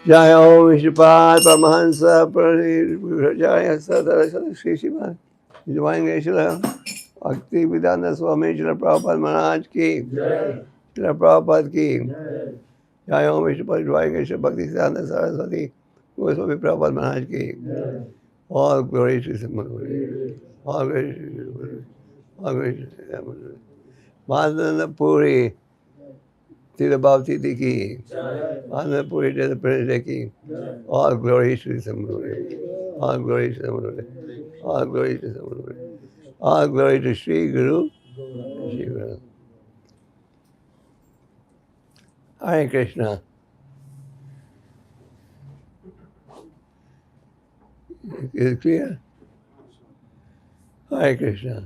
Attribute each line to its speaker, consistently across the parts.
Speaker 1: जय ओम विष्णुपाद परमहंस जय सदर श्री श्रीमान डिवाइन नेचर भक्ति वेदांत स्वामी श्रील प्रभुपाद महाराज की श्रील प्रभुपाद की जय ओम विष्णुपाद डिवाइन नेचर भक्ति वेदांत सरस्वती गोस्वामी प्रभुपाद महाराज की all glory to all glory मानंदपुरी Tirabhavti ki, Anandapuri Jalaprajya ki, all glory to Samururi, all glory to Samururi, all glory to Samururi, all glory to Sri Guru, Sri Guru. Hare Krishna. Is it clear? Hare Krishna.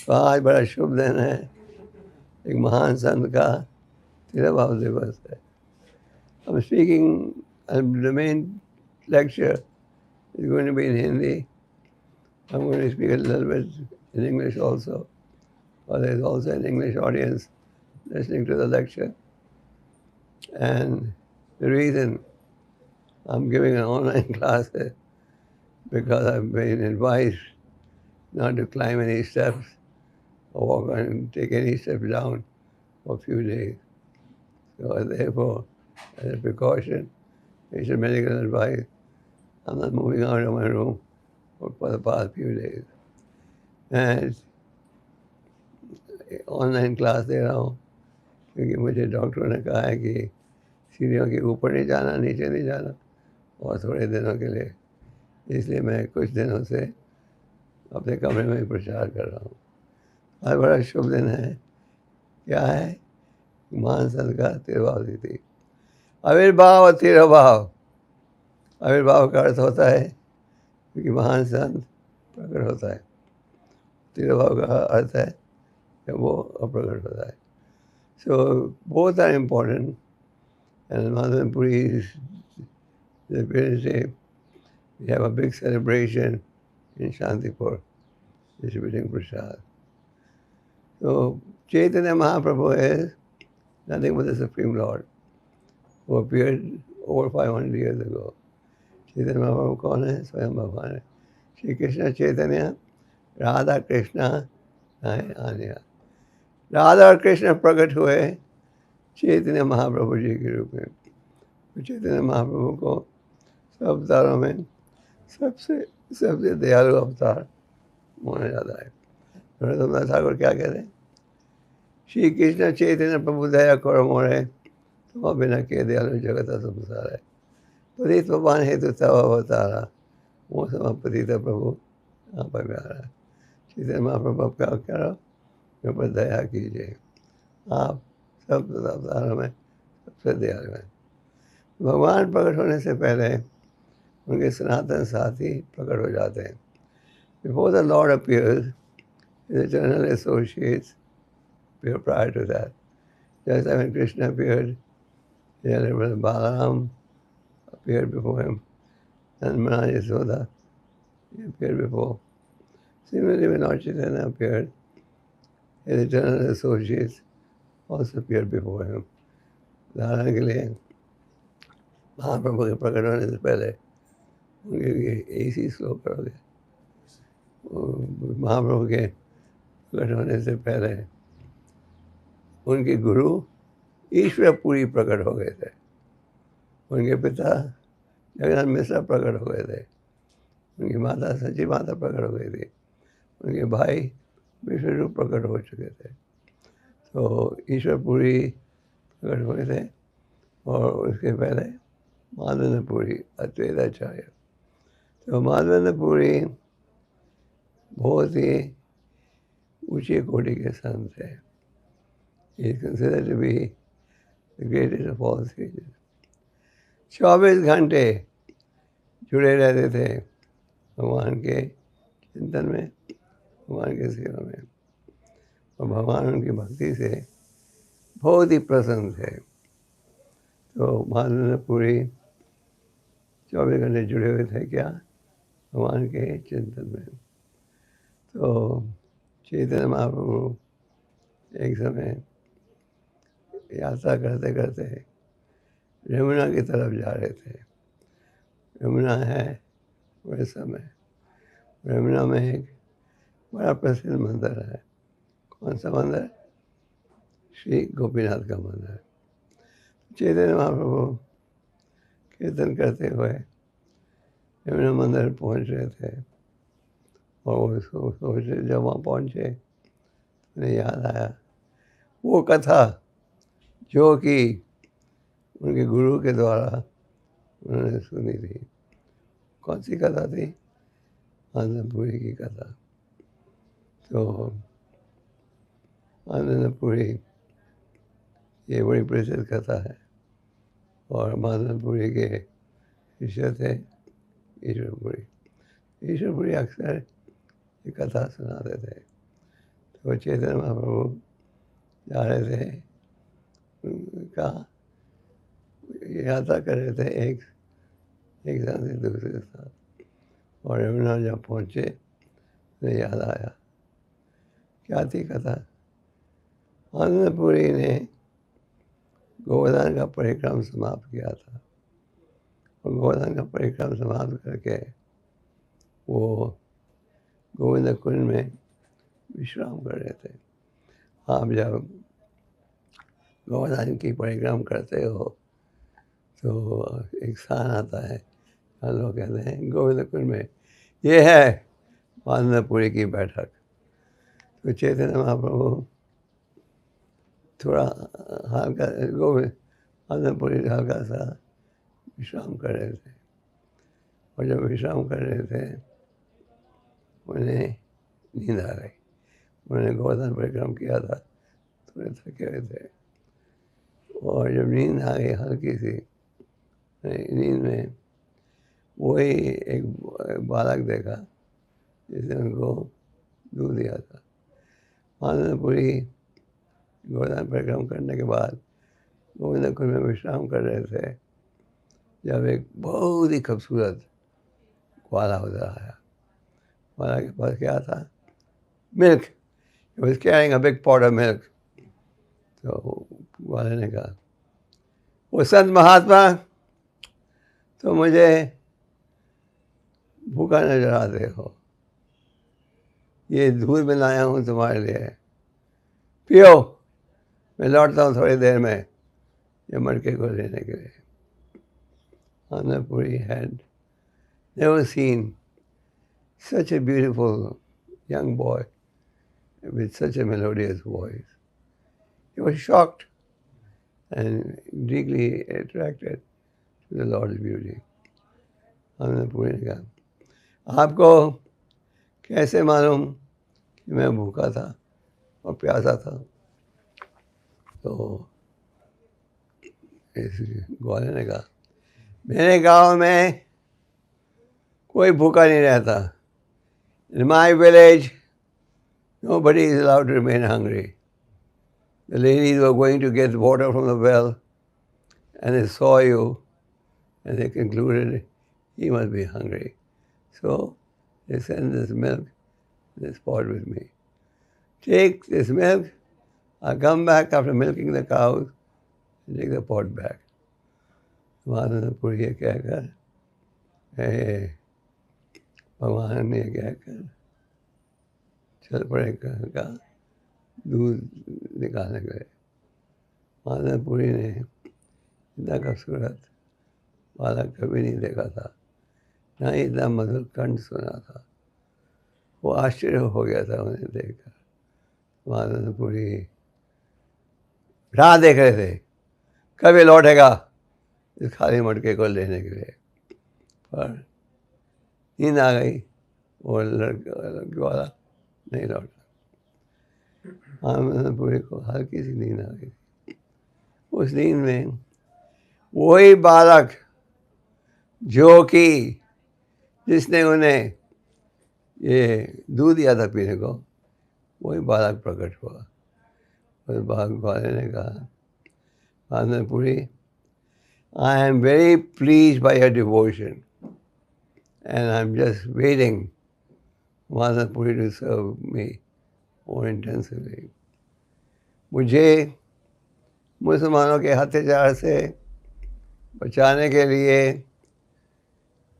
Speaker 1: तो आज बड़ा शुभ दिन है, एक महान संत का तिरुभाव दिवस है. I'm speaking, the main lecture is going to be in Hindi. I'm going to speak a little bit in English also. But there's also an English audience listening to the lecture. And the reason I'm giving an online class is because I've been advised not to climb any steps or walk and take any steps down for a few days. So therefore, as a precaution, based on medical advice, I'm not moving out of my room for the past few days. And online class दे रहा हूँ क्योंकि मुझे doctor ने कहा है कि सीढ़ियों के ऊपर नहीं जाना, नीचे नहीं जाना और थोड़े दिनों के लिए. इसलिए मैं कुछ दिनों से अपने कमरे में ही प्रचार कर रहा हूँ. आज बड़ा शुभ दिन है. क्या है? महान संत का तिरुभाव तिथि. आविर्भाव तिरुभाव. आविर्भाव का अर्थ होता है क्योंकि महान संत प्रकट होता है. तिरुभाव का अर्थ है कि वो अप्रकट होता है. So both are important. And Madhavpuri is the Wednesday. We have a big celebration in Shantipur, distributing prasad. So Chaitanya Mahaprabhu is nothing but the Supreme Lord who appeared over 500 years ago. Chaitanya Mahaprabhu कौन है? स्वयं भगवान है. श्री कृष्ण चैतन्य राधा कृष्ण आन्या. राधा और कृष्ण प्रकट हुए चैतन्य महाप्रभु जी के रूप में. चैतन्य महाप्रभु को सब अवतारों में सबसे दयालु अवतार माना जाता है. रघुनाथ ठाकुर क्या कहते हैं? श्री कृष्ण चैतन्य प्रभु दया करो मोरे, तुम बिना के दयालु जगत संसार है. पतित पावन हेतु तव अवतारा, वो सम पतित प्रभु यहाँ पर प्यारा. चैतन्य महाप्रभु आप क्या कह रहा हो? मेरे पर दया कीजिए. आप सब अवतारों में सबसे दयालु हैं. भगवान प्रकट होने से पहले उनके सनातन साथी प्रकट हो जाते हैं. Before the Lord appears, his eternal associates appear prior to that. Just as when Krishna appeared, the elder brother Balaram appeared before him, and Maharaj Yashoda appeared before. Similarly, when Lord Chaitanya appeared, his eternal associates also appeared before him. उदाहरण के लिए महाप्रभु के प्रकट होने से पहले उनके ऐसी श्लोक करोगे. महाप्रभु के प्रकट होने से पहले उनके गुरु ईश्वरपुरी प्रकट हो गए थे. उनके पिता जगन्नाथ मिश्रा प्रकट हो गए थे. उनकी माता सची माता प्रकट हो गई थी. उनके भाई विष्णु प्रकट हो चुके थे. तो ईश्वरपुरी प्रकट हुए थे और उसके पहले माधवेंद्रपुरी अद्वैताचार्य. तो माधवेंद्रपुरी बहुत ही ऊंचे कोटि के संत थे. He is considered to be the greatest of all sages. 24 घंटे जुड़े रहते थे भगवान के चिंतन में, भगवान के सेवा में, और भगवान उनकी भक्ति से बहुत ही प्रसन्न थे. तो माधवेंद्रपुरी 24 घंटे जुड़े हुए थे क्या? भगवान के चिंतन में. तो चैतन्य महाप्रभु एक समय यात्रा करते करते यमुना की तरफ जा रहे थे। यमुना है उड़ीसा में। यमुना में एक बड़ा प्रसिद्ध मंदिर है। कौन सा मंदिर? श्री गोपीनाथ का मंदिर। चैतन्य महाप्रभु कीर्तन करते हुए यमुना मंदिर पहुंच रहे थे और वो सोचे, जब वहाँ पहुँचे उन्हें याद आया वो कथा जो कि उनके गुरु के द्वारा उन्होंने सुनी थी। कौन सी कथा थी? आनंदपुरी की कथा। तो आनंदपुरी ये बड़ी प्रसिद्ध कथा है और आनंदपुरी के शिष्य थे ईश्वरपुरी। ईश्वरपुरी अक्सर ये कथा सुनाते थे। तो चैतन्य महाप्रभु जा रहे थे, कहा यात्रा कर रहे थे एक स्थान से दूसरे स्थान, और यमुना जब पहुँचे तो याद आया। क्या थी कथा? आनंदपुरी ने गोवर्धन का परिक्रम समाप्त किया था और गोवर्धन का परिक्रम समाप्त करके वो गोविंद कुंज में विश्राम कर रहे थे। आप जब गोवर्धन की परिक्रम करते हो तो एक स्थान आता है, लोग कहते हैं गोविंद कुंज में ये है आनंदपुरी की बैठक। तो चैतन्य महाप्रभु थोड़ा हल्का आनंदपुरी हल्का सा विश्राम कर रहे थे और जब विश्राम कर रहे थे उन्हें नींद आ गई। उन्होंने गोवर्धन परिक्रम किया था, थोड़े थके हुए थे और जब नींद आ गई हल्की सी, नींद में वही एक बालक देखा जिसने उनको दूध दिया था। आनंदपुरी गोवर्धन परिक्रम करने के बाद गोविंद कुंज में विश्राम कर रहे थे जब एक बहुत ही खूबसूरत ग्वाला उधर आया। ग्वाला के पास क्या था? Milk. He was carrying a big pot of milk. तो ग्वाले ने कहा, वो संत महात्मा तो मुझे भूखा नजर आते हो, ये दूध में लाया हूँ तुम्हारे लिए, पियो, मैं लौटता हूँ थोड़ी देर में ये मटके को लेने के लिए। Annapuri had never seen such a beautiful young boy with such a melodious voice. He was shocked and deeply attracted to the Lord's beauty. Annapuri ने कहा, आपको कैसे मालूम कि मैं भूखा था और प्यासा था? तो इस ग्वाले ने कहा, मेरे गांव में कोई भूखा नहीं रहता. In my village, nobody is allowed to remain hungry. The ladies were going to get water from the well and they saw you and they concluded he must be hungry. So they sent this milk, this pot with me. Take this milk, I'll come back after milking the cows and take the pot back. Anandpuri कहकर भगवान ने कहकर चल पड़े, का दूध निकालने गए। आनंदपुरी ने इतना खूबसूरत बालक कभी नहीं देखा था, ना ही इतना मधुर कंठ सुना था। वो आश्चर्य हो गया था उन्हें देखकर। आनंदपुरी राह देख रहे थे कभी लौटेगा इस खाली मटके को लेने के लिए, पर नींद आ गई और लड़के वाला नहीं लौटा। आनंदपुरी को हल्की सी नींद आ गई। उस नींद में वही बालक जो कि जिसने उन्हें ये दूध दिया था पीने को, वही बालक प्रकट हुआ। उस बालक वाले ने कहा, Anandpuri, I am very pleased by your devotion and I'm just waiting for Annapuri to serve me more intensively. मुझे मुसलमानों के अत्याचार से बचाने के लिए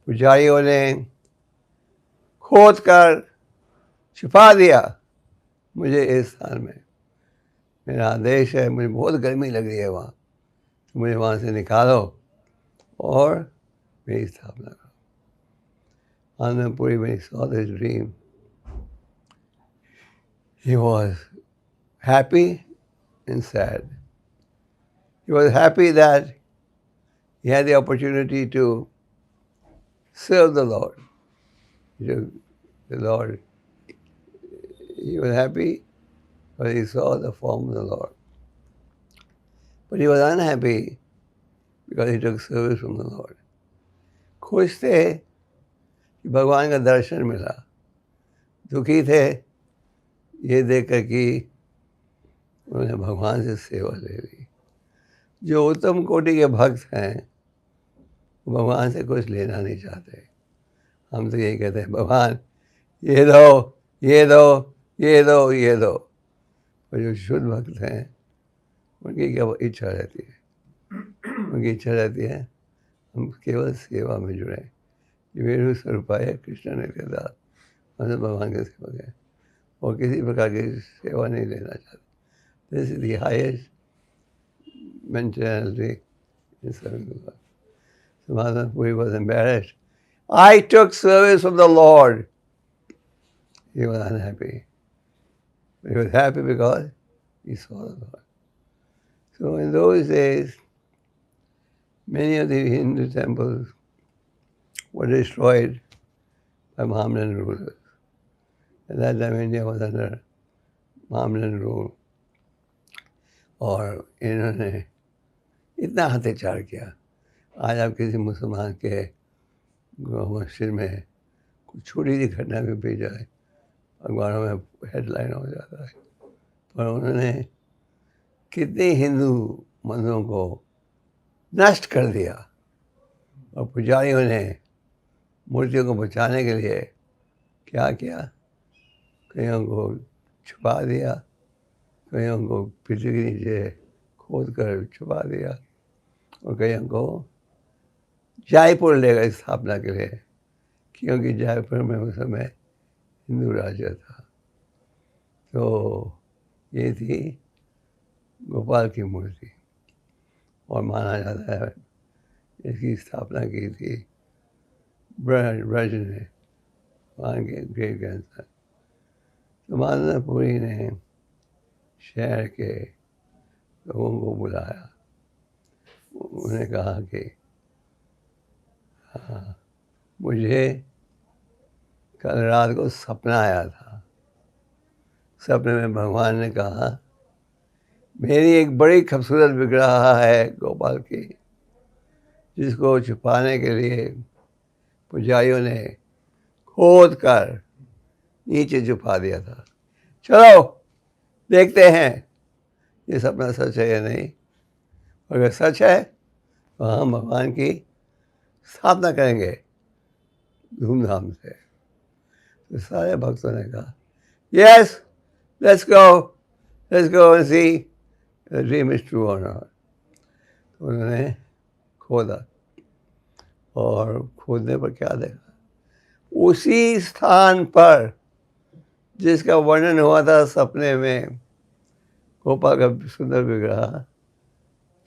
Speaker 1: पुजारियों ने खोद कर छुपा दिया मुझे इस स्थान में। मेरा आदेश है, मुझे बहुत गर्मी लग रही है वहाँ, तो मुझे वहाँ से निकालो और मेरी स्थापना करो। Anandapuri, when he saw this dream, he was happy and sad. He was happy that he had the opportunity to serve the Lord. The Lord. He was happy because he saw the form of the Lord. But he was unhappy because he took service from the Lord. खुश थे कि भगवान का दर्शन मिला, दुखी थे ये देखकर कि उन्होंने भगवान से सेवा ले ली। जो उत्तम कोटि के भक्त हैं वो भगवान से कुछ लेना नहीं चाहते। हम तो यही कहते हैं, भगवान ये दो, ये दो, ये दो, ये दो। और जो शुद्ध भक्त हैं उनकी क्या इच्छा रहती है? उनकी इच्छा रहती है हम केवल सेवा में जुड़े। मेरु स्वरूपाय कृष्ण ने कहता, हम तो भगवान के सेवक हैं और किसी प्रकार की सेवा नहीं लेना चाहते। This is the highest mentality in serving the Lord. So Madhavpuri was embarrassed. I took service from the Lord. He was unhappy. But he was happy because he saw the Lord. So in those days, many of the Hindu temples were destroyed by Mohammedan rulers. At that time India was under Mohammedan rule. और इन्होंने इतना अत्याचार किया। आज आप किसी मुसलमान के मस्जिद में कुछ छोटी सी घटना भी भी जाए, अखबारों में हेडलाइन हो जाता है। पर उन्होंने कितने हिंदू मंदिरों को नष्ट कर दिया और पुजारियों ने मूर्तियों को बचाने के लिए क्या किया? कईयों को छुपा दिया, कईयों को पृथ्वी के नीचे खोद कर छुपा दिया और कईयों को जयपुर ले गए स्थापना के लिए, क्योंकि जयपुर में उस समय हिंदू राज्य था। तो ये थी गोपाल की मूर्ति और माना जाता है इसकी स्थापना की थी ब्रज ने, वहाँ के ग्रेट ग्रैंडसन। तो मानंदपुरी ने शहर के लोगों को बुलाया। उन्हें कहा कि हाँ, मुझे कल रात को सपना आया था। सपने में भगवान ने कहा, मेरी एक बड़ी खूबसूरत विग्रह है गोपाल की, जिसको छुपाने के लिए पुजारियों ने खोद कर नीचे छुपा दिया था। चलो देखते हैं ये सपना सच है या नहीं। अगर सच है तो हम भगवान की स्थापना करेंगे धूमधाम से। तो सारे भक्तों ने कहा, yes, let's go and see the dream is true और नॉट। तो उन्होंने खोदा और खोदने पर क्या देखा? उसी स्थान पर जिसका वर्णन हुआ था सपने में, गोपाल का सुंदर विग्रह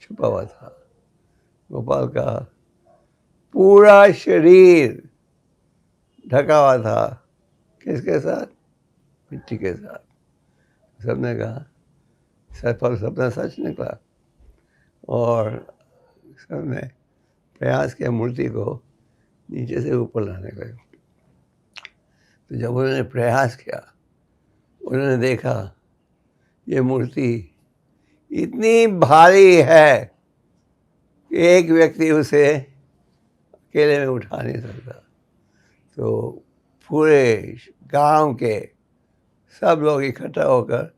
Speaker 1: छुपा हुआ था। गोपाल का पूरा शरीर ढका हुआ था, किसके साथ? मिट्टी के साथ। सबने कहा सपना सच निकला और सबने प्रयास किया मूर्ति को नीचे से ऊपर लाने का। तो जब उन्होंने प्रयास किया, उन्होंने देखा ये मूर्ति इतनी भारी है कि एक व्यक्ति उसे अकेले में उठा नहीं सकता। तो पूरे गांव के सब लोग इकट्ठा होकर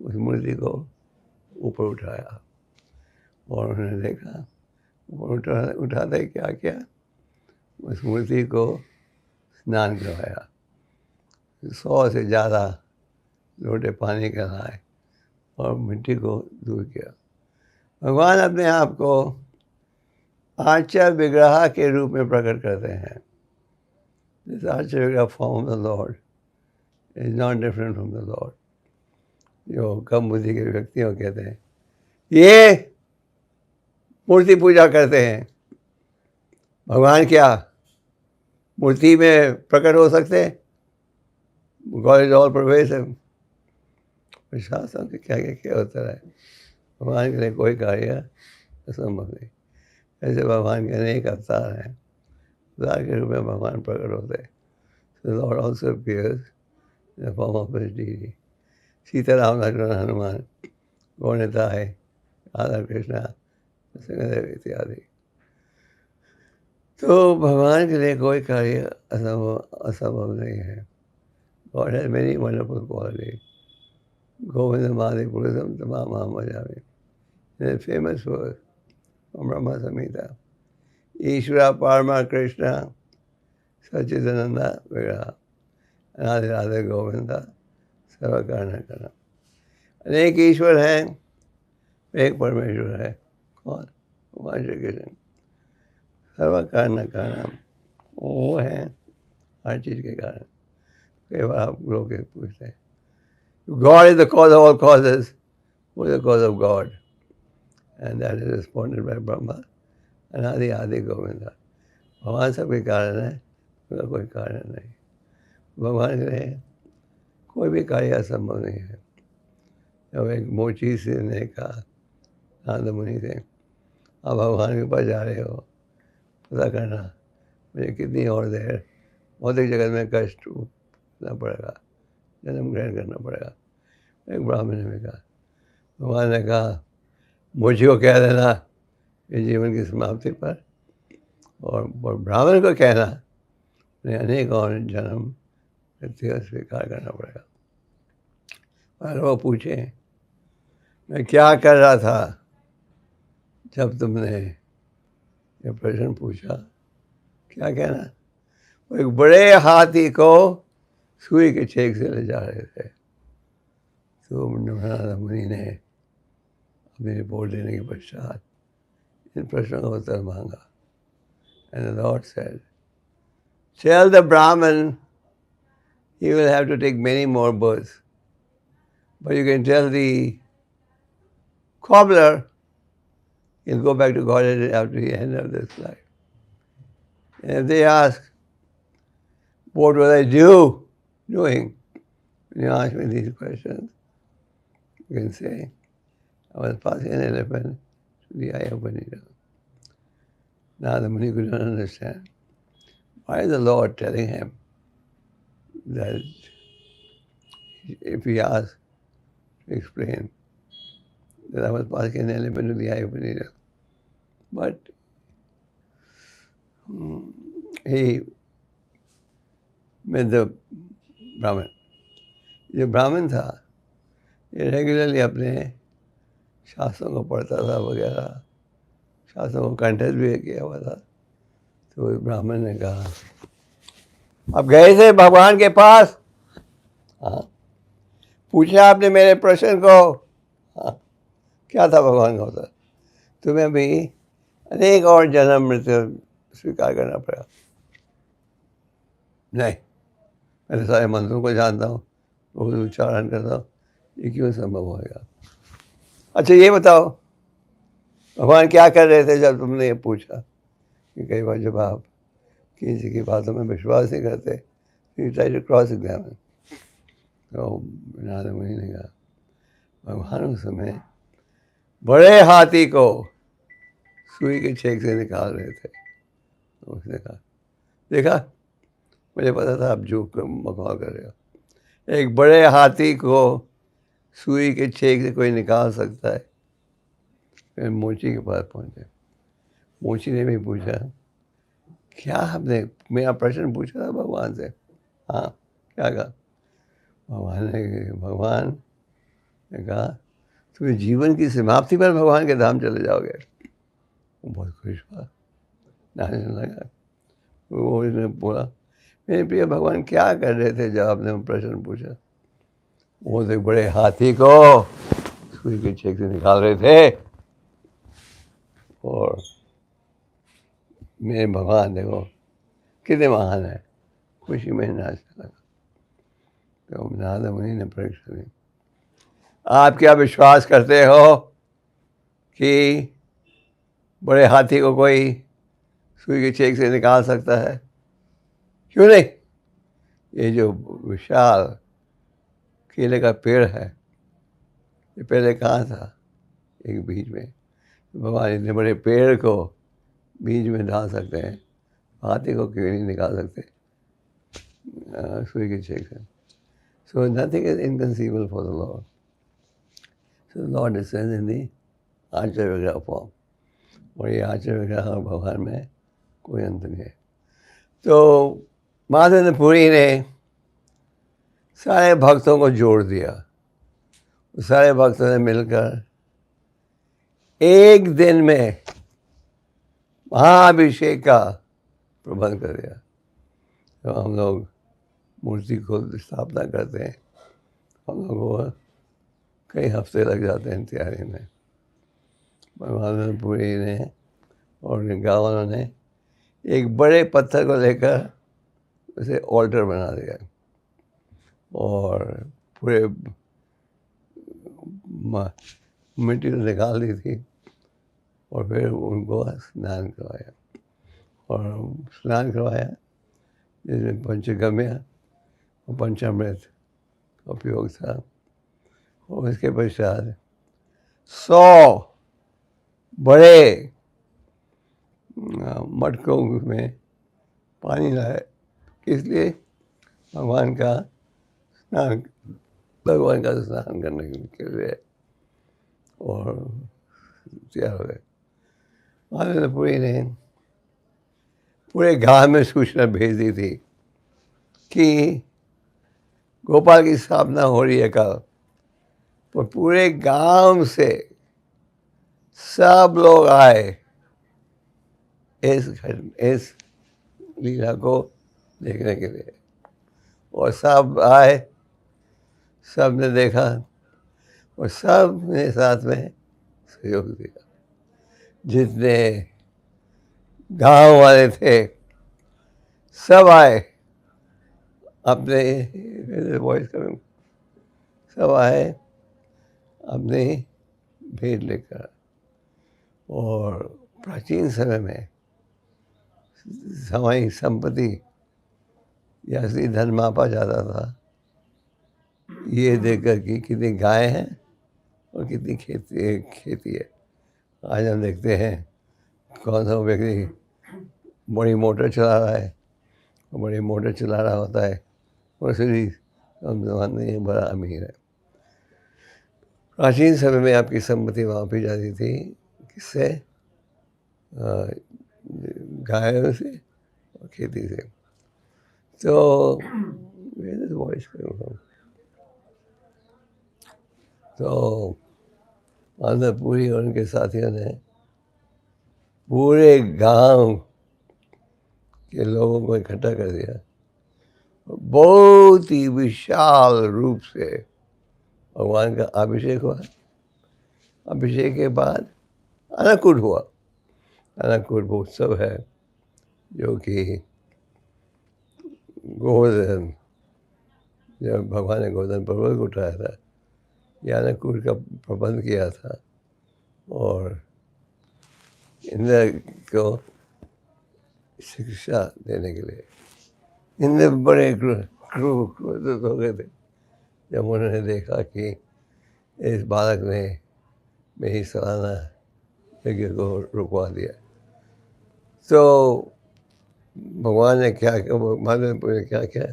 Speaker 1: उस मूर्ति को ऊपर उठाया और उन्होंने देखा ऊपर उठाते क्या किया? उस मूर्ति को स्नान करवाया। 100 से ज़्यादा लोटे पानी का लाए और मिट्टी को दूर किया। भगवान अपने आप को आर्चर विग्रह के रूप में प्रकट करते हैं। दिस आर्चर विग्रह form of the Lord is not different from the Lord. जो कम बुद्धि के व्यक्तियों कहते हैं ये मूर्ति पूजा करते हैं, भगवान क्या मूर्ति में प्रकट हो सकते हैं? God is all pervasive. शास्त्रों के क्या होता है, भगवान के लिए कोई कार्य असंभव नहीं। ऐसे भगवान के अनेक अवतार हैं, अवतार के रूप में भगवान प्रकट होते हैं। So the Lord also appears in the form of his deity. Sita Ram Lakshman Hanuman गौणता है, राधा कृष्णा सिंहदेव इत्यादि। तो भगवान के लिए कोई कार्य असंभव नहीं है। God has many wonderful qualities. Govinda Madi Purusham Tamam Bhajami. There's a famous verse from Brahma Samhita. Ishvara Parama Krishna Sachidananda Vigraha Anadi Radha Govinda Sarva Karna Karna. अनेक ईश्वर हैं, एक परमेश्वर है। कौन? भगवान श्री कृष्ण। सर्व कारण कारण वो है हर चीज़ के कारण। कई बार आप लोग पूछते हैं God is the cause of all causes. Who is the cause of God? And that is responded by Brahma. Anadi Adi Govinda. भगवान सबके कारण है, उसका कोई कारण नहीं। भगवान के लिए कोई भी कार्य असंभव नहीं है। जब एक मोची से ने कहा नारद मुनि से, आप भगवान के पास जा रहे हो, पता करना मुझे कितनी और देर भौतिक जगत में कष्ट उठना पड़ेगा, जन्म ग्रहण करना पड़ेगा। एक ब्राह्मण ने कहा, भगवान ने कहा मुझे को कह देना ये जीवन की समाप्ति पर, और ब्राह्मण को कहना उन्हें अनेक और जन्म मृत्यु स्वीकार करना पड़ेगा। और वो पूछे मैं क्या कर रहा था जब तुमने ये प्रश्न पूछा? क्या कहना? वो एक बड़े हाथी को सुई के छेक से ले जा रहे थे। तो नारद मुनि ने अपनी रिपोर्ट देने के पश्चात इन प्रश्नों का उत्तर मांगा। And the Lord said, tell the Brahman he will have to take many more births. But you can tell the cobbler he'll go back to Godhead after the end of this life. And if they ask, what was I doing when you ask me these questions? You can say, I was passing an elephant to the eye of a needle. Now the Muni could not understand. Why is the Lord telling him that if he asks to explain that I was passing an elephant to the eye of a needle? But he met the Brahmin. जो ब्राह्मण था ये regularly अपने शास्त्रों को पढ़ता था वगैरह, शास्त्रों को कंठस्थ भी किया हुआ था। तो ब्राह्मण ने कहा, अब गए थे भगवान के पास? हाँ। पूछा आपने मेरे प्रश्न को? हाँ। क्या था भगवान का उत्तर? तुम्हें भी अनेक और जन्म मृत्यु स्वीकार करना पड़ा। नहीं, मैं सारे मंत्रों को जानता हूँ, रोज उच्चारण करता हूँ, ये क्यों संभव होगा? अच्छा ये बताओ भगवान क्या कर रहे थे जब तुमने ये पूछा? कि कई बार जब आप किसी की बातों में विश्वास नहीं करते, you try to cross examine. तो नारद मुनि ने कहा भगवान उस समय बड़े हाथी को सुई के छेक से निकाल रहे थे। तो उसने कहा, देखा मुझे पता था आप जो मखौल कर रहे हो। एक बड़े हाथी को सुई के छेक से कोई निकाल सकता है। फिर मोची के पास पहुंचे। मोची ने भी पूछा, क्या आपने मेरा प्रश्न पूछा था भगवान से? हाँ। क्या कहा? भगवान ने कहा तुम्हें जीवन की समाप्ति पर भगवान के धाम चले जाओगे। वो बहुत खुश हुआ, नाचने लगा। वो इसने बोला, मेरे प्रिय भगवान क्या कर रहे थे जब आपने प्रश्न पूछा? वो तो बड़े हाथी को सुई के छेक से निकाल रहे थे। और मेरे भगवान देखो कितने महान है, खुशी में नाचने लगा। तो नारद मुनि ने परीक्षा दी, आप क्या विश्वास करते हो कि बड़े हाथी को कोई सुई की छेक से निकाल सकता है? क्यों नहीं? ये जो विशाल केले का पेड़ है, ये पहले कहाँ था? एक बीज में। भगवान इतने बड़े पेड़ को बीज में डाल सकते हैं, हाथी को क्यों नहीं निकाल सकते सुई की छेक से? So nothing is inconceivable for the Lord. So Lord descends in the acharya vigraha form, और ये आचार्य विग्रह और भगवान में कोई अंत नहीं है। तो माधवेंद्र पुरी ने सारे भक्तों को जोड़ दिया। सारे भक्तों ने मिलकर एक दिन में महाअभिषेक का प्रबंध कर दिया। तो हम लोग मूर्ति को स्थापना करते हैं, हम लोग को कई हफ्ते लग जाते हैं तैयारी में। माधवेंद्र ने और गाँव ने एक बड़े पत्थर को लेकर उसे ऑल्टर बना दिया और पूरे मिट्टी निकाल दी थी, और फिर उनको स्नान करवाया। और स्नान करवाया जिसमें पंचगम्य और पंचामृत का उपयोग था। और इसके पश्चात 100 बड़े मटकों में पानी लाए, इसलिए भगवान का स्नान करने के लिए, और तैयार हो गए। माधवेंद्र पुरी ने पूरे गांव में सूचना भेज दी थी कि गोपाल की स्थापना हो रही है कल। तो पूरे गांव से सब लोग आए इस लीला को देखने के लिए, और सब आए, सब ने देखा और सब ने साथ में सहयोग दिया। जितने गांव वाले थे सब आए, अपने वॉइस करूँ, सब आए अपने भेंट लेकर। और प्राचीन समय में हमारी संपत्ति या असली धन मापा जाता था ये देखकर कि कितनी गाय हैं और कितनी खेती है। आज हम देखते हैं कौन सा व्यक्ति बड़ी मोटर चला रहा है, और बड़ी मोटर चला रहा होता है और इसलिए हम जमाने में बड़ा अमीर है। प्राचीन समय में आपकी संपत्ति मापी जाती थी किससे? गायों से और खेती से। तो वॉइस करूँगा। तो माधवेंद्र पुरी और उनके साथियों ने पूरे गांव के लोगों को इकट्ठा कर दिया, बहुत ही विशाल रूप से भगवान का अभिषेक हुआ। अभिषेक के बाद अन्नकूट हुआ। अन्नकूट उत्सव है जो कि गोवर्धन, जब भगवान ने गोवर्धन पर्वत को उठाया था, यह अन्नकूट का प्रबंध किया था। और इंद्र को शिक्षा देने के लिए इंद्र बड़े क्रोधित हो गए थे जब उन्होंने देखा कि इस बालक ने मेरी सालाना यज्ञ को रुकवा दिया। तो भगवान ने क्या किया, माधवेंद्र ने क्या किया,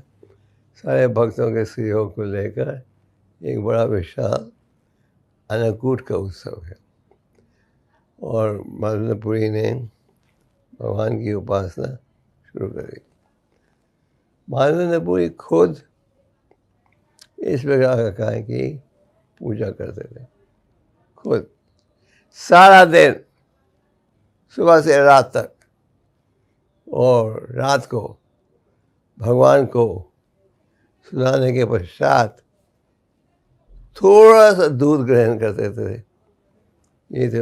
Speaker 1: सारे भक्तों के सहयोग को लेकर एक बड़ा विशाल अन्नकूट का उत्सव है। और माधवेंद्र पुरी ने भगवान की उपासना शुरू करी। माधवेंद्र पुरी खुद इस प्रकार का है कि पूजा करते थे खुद सारा दिन, सुबह से रात तक, और रात को भगवान को सुनाने के पश्चात थोड़ा सा दूध ग्रहण करते थे। ये थे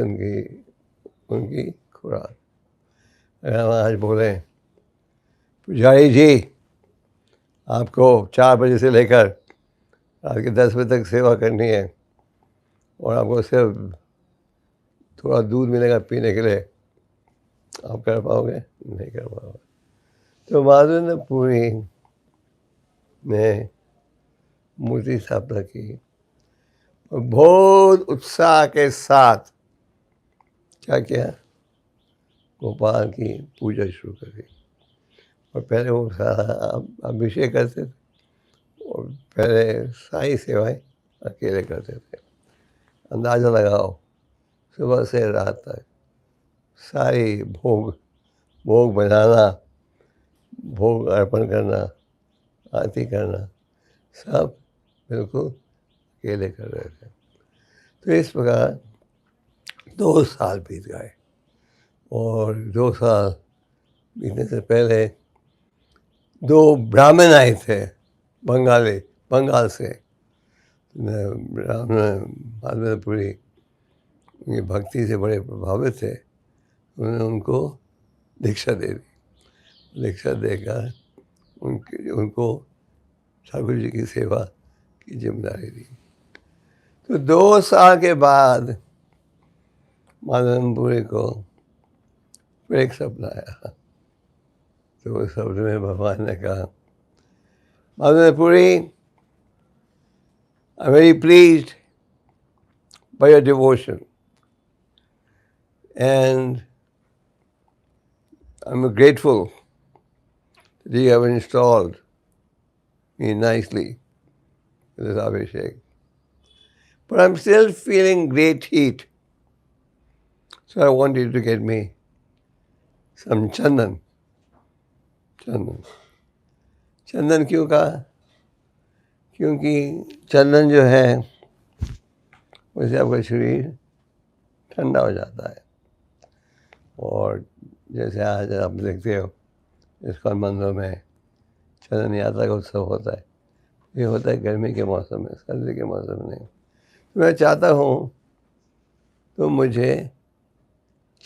Speaker 1: उनकी खुराक। अगर हम आज बोले पुजारी जी आपको 4 बजे से लेकर रात के 10 बजे तक सेवा करनी है और आपको सिर्फ थोड़ा दूध मिलेगा पीने के लिए, आप कर पाओगे? नहीं कर पाओगे। तो माधवेंद्रपुरी ने मूर्ति स्थापना की और बहुत उत्साह के साथ क्या किया, गोपाल की पूजा शुरू कर दी। और पहले वो सारा अभिषेक करते थे और पहले सारी सेवाएं अकेले करते थे। अंदाज़ा लगाओ, सुबह से रात तक सारी भोग बनाना, भोग अर्पण करना, आरती करना, सब बिल्कुल अकेले कर रहे थे। तो इस प्रकार 2 साल बीत गए और 2 साल बीतने से पहले 2 ब्राह्मण आए थे बंगाल से। माधवेंद्रपुरी उनकी भक्ति से बड़े प्रभावित थे। उन्होंने उनको दीक्षा दे दी। दीक्षा देकर उनको ठाकुर जी की सेवा की जिम्मेदारी दी। तो 2 साल के बाद माधवेंद्रपुरी को फिर एक सपना आया। तो उस सपने में भगवान ने कहा, Madhavendrapuri, I'm very pleased by your devotion and I'm grateful that you have installed me nicely with this Abhishek. But I'm still feeling great heat. So I want you to get me some chandan. चंदन क्यों कहा? क्योंकि चंदन जो है उससे आपका शरीर ठंडा हो जाता है। और जैसे आज आप देखते हो इस्कॉन मंदिरों में चंदन यात्रा का उत्सव होता है, ये होता है गर्मी के मौसम में, सर्दी के मौसम में नहीं। तो मैं चाहता हूँ तो मुझे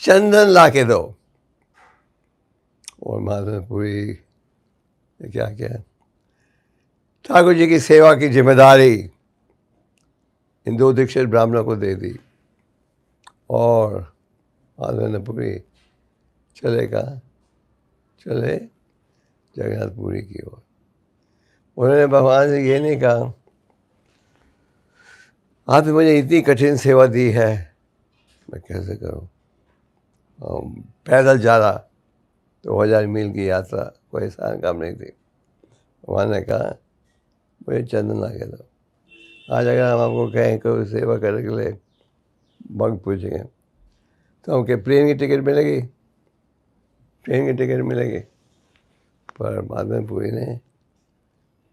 Speaker 1: चंदन ला के दो। और माधवेंद्रपुरी ने क्या किया, ठाकुर जी की सेवा की जिम्मेदारी इन 2 दीक्षित ब्राह्मणों को दे दी और माधवेंद्रपुरी चले जगन्नाथपुरी की ओर। उन्होंने भगवान से ये नहीं कहा, आपने मुझे इतनी कठिन सेवा दी है, मैं कैसे करूं? पैदल जा रहा 2000 मील की यात्रा कोई आसान काम नहीं थी। भगवान ने कहा मुझे चंदन ला के दो। आज अगर हम आपको कहें कोई सेवा करने के लिए भक्त पूछेंगे तो हमके प्लेन की टिकट मिलेगी? ट्रेन की टिकट मिलेगी? पर माधवेंद्रपुरी ने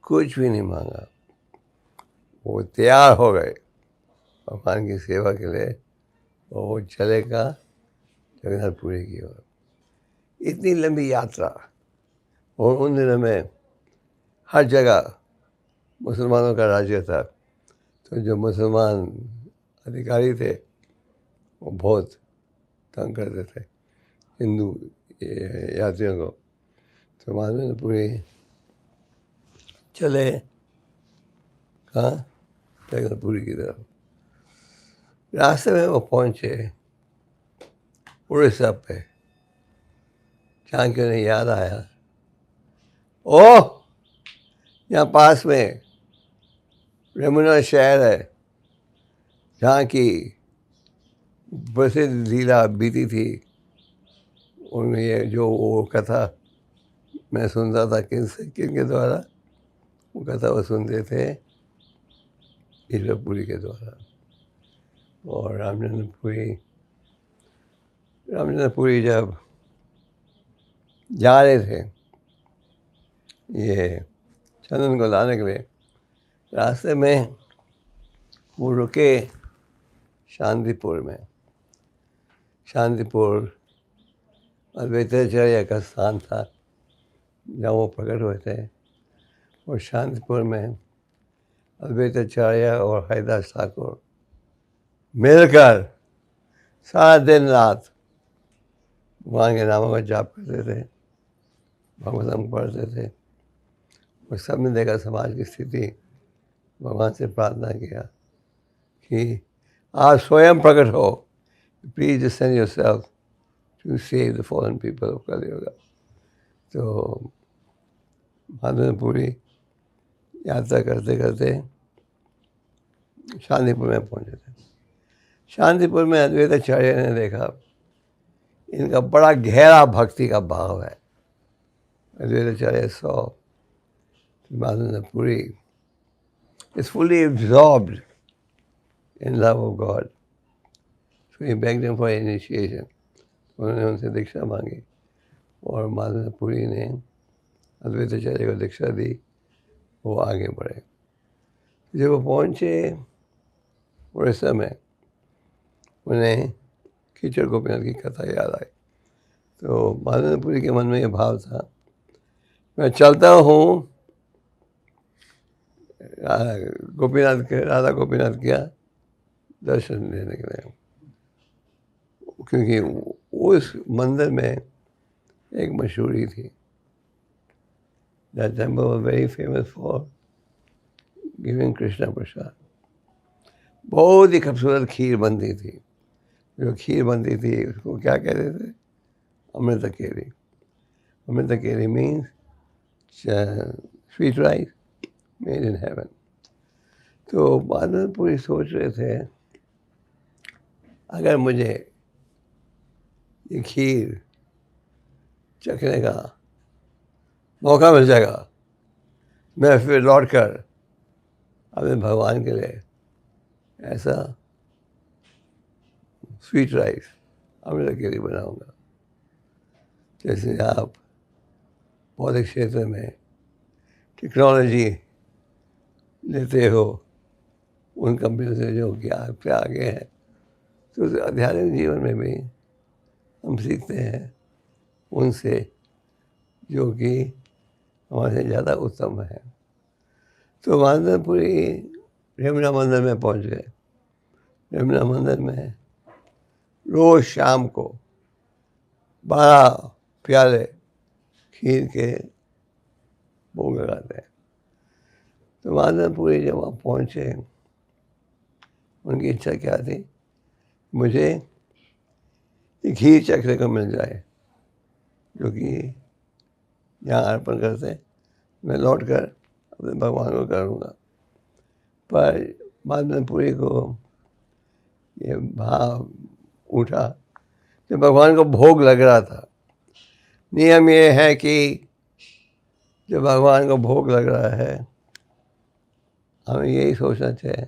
Speaker 1: कुछ भी नहीं मांगा, वो तैयार हो गए भगवान की सेवा के लिए और वो चलेगा जगन्नाथपुरी की ओर। इतनी लंबी यात्रा, और उन दिनों में हर जगह मुसलमानों का राज्य था। तो जो मुसलमान अधिकारी थे वो बहुत तंग करते थे हिंदू यात्रियों को। तो माधवेंद्रपुरी चले कहाँ? जगन्नाथपुरी की तरफ। रास्ते में वो पहुँचे उड़ीसा पे, जहाँ कि उन्हें याद आया, ओह यहाँ पास में रेमुना शहर है जहाँ की प्रसिद्ध लीला बीती थी। उनमें ये जो वो कथा मैं सुनता था किनके द्वारा, वो कथा वो सुनते थे ईश्वरपुरी के द्वारा। और रामचंद्रपुरी जब जा रहे थे ये चंदन को लाने के लिए, रास्ते में वो रुके शांतिपुर में। शांतिपुर अद्वैताचार्य का स्थान था जहाँ वो प्रकट हुए थे। और शांतिपुर में अद्वैताचार्य और हरिदास ठाकुर मिलकर सारा दिन रात भगवान के नामों का जाप करते थे, भगवतम पढ़ते थे, और सब ने देखा समाज की स्थिति, भगवान से प्रार्थना किया कि आप स्वयं प्रकट हो, please descend yourself to save the fallen people of Kaliyuga. तो माधव पूरी यात्रा करते करते शांतिपुर में पहुंचे थे। शांतिपुर में अद्वैताचार्य ने देखा इनका बड़ा गहरा भक्ति का भाव है। Advaitacharya saw Madhava Puri is fully absorbed in love of God. So he begged him for initiation. उन्होंने उनसे दीक्षा मांगी और माधव पुरी ने अद्वैताचार्य को दीक्षा दी, वो आगे बढ़े। जब वो पहुँचे उड़ीसा में, उन्हें कीचड़ गोपीनाथ की कथा याद आई। तो माधव पुरी के मन में ये भाव था, मैं चलता हूँ गोपीनाथ के, राधा गोपीनाथ का दर्शन देने के लिए, क्योंकि उस मंदिर में एक मशहूरी थी। That temple was very famous for giving Krishna प्रसाद। बहुत ही खूबसूरत खीर बनती थी। जो खीर बनती थी उसको क्या कहते थे? Amrit keli. Amrit keli means sweet rice made in heaven. तो माधव पूरी सोच रहे थे, अगर मुझे ये खीर चखने का मौका मिल जाएगा, मैं फिर लौट कर अपने भगवान के लिए ऐसा स्वीट राइस अमृत केरी बनाऊंगा। जैसे आप भौतिक क्षेत्र में टेक्नोलॉजी लेते हो उन कंपनियों से जो कि आपसे आगे हैं, तो उस आध्यात्मिक जीवन में भी हम सीखते हैं उनसे जो कि हमारे से ज़्यादा उत्तम है। तो माधवपुरी यमुना मंदिर में पहुंच गए। यमुना मंदिर में रोज़ शाम को 12 प्याले खीर के भोग लगाते हैं। तो माधवपुरी जब वहाँ पहुँचे, उनकी इच्छा क्या थी? मुझे ये खीर चखने को मिल जाए जो कि यहाँ अर्पण करते, मैं लौट कर अपने भगवान को करूँगा। पर माधवपुरी को ये भाव उठा कि भगवान को भोग लग रहा था। नियम ये है कि जब भगवान को भोग लग रहा है, हमें यही सोचना चाहिए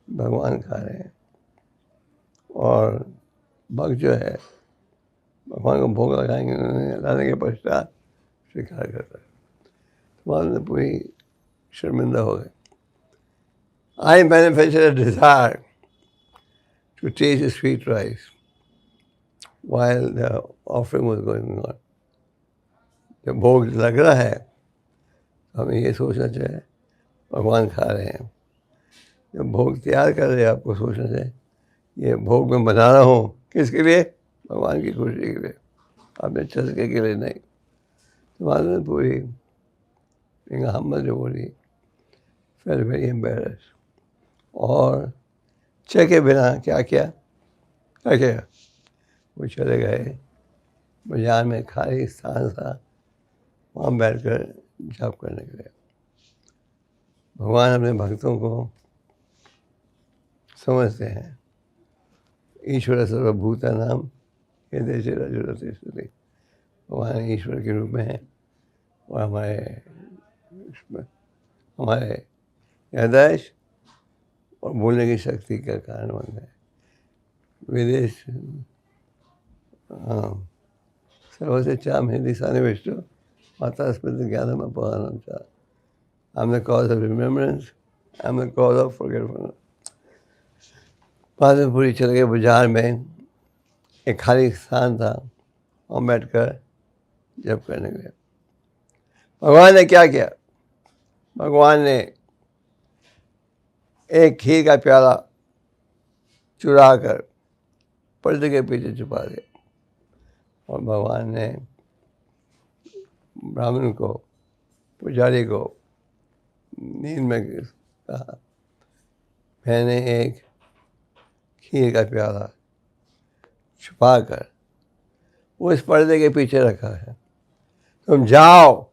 Speaker 1: भगवान खा रहे हैं, और भक्त जो है भगवान को भोग लगाएंगे, लाने के पश्चात स्वीकार करता है। तो माधवपुरी शर्मिंदा हो गए। I manifested a desire to taste the sweet rice while the offering was going on. जब भोग लग रहा है, हमें ये सोचना चाहिए भगवान खा रहे हैं। जब भोग तैयार कर रहे हैं, आपको सोचना चाहिए ये भोग मैं बना रहा हूँ किसके लिए? भगवान की खुशी के लिए, अपने चस्के के लिए नहीं। तो माधवपुरी हमद जो बोली, felt very embarrassed, और चखे बिना क्या किया? वो चले गए बाजार में खाली स्थान था, वहाँ बैठकर जाप करने के लिए। भगवान अपने भक्तों को समझते हैं। ईश्वर सर्वभूतानां हृदय से रजोरति स्तुति। भगवान ईश्वर के रूप में है और हमारे हृदय और बोलने की शक्ति का कारण बन है। विदेश सर्वस्य चाम हिंदी सानिविष्टो माता स्मृति ज्ञानम अपहरणम चा। I am the cause of remembrance, I am the cause of forgetfulness. Madhavpuri चले गए बाजार में, एक खाली स्थान था, वहाँ बैठकर जप करने के लिए। भगवान ने क्या किया? भगवान ने एक खीर का प्याला चुरा कर पर्दे के पीछे छुपा दिया और भगवान ने ब्राह्मण को, पुजारी को नींद में कहा, मैंने एक खीर का प्याला छुपा कर उस पर्दे के पीछे रखा है, तुम जाओ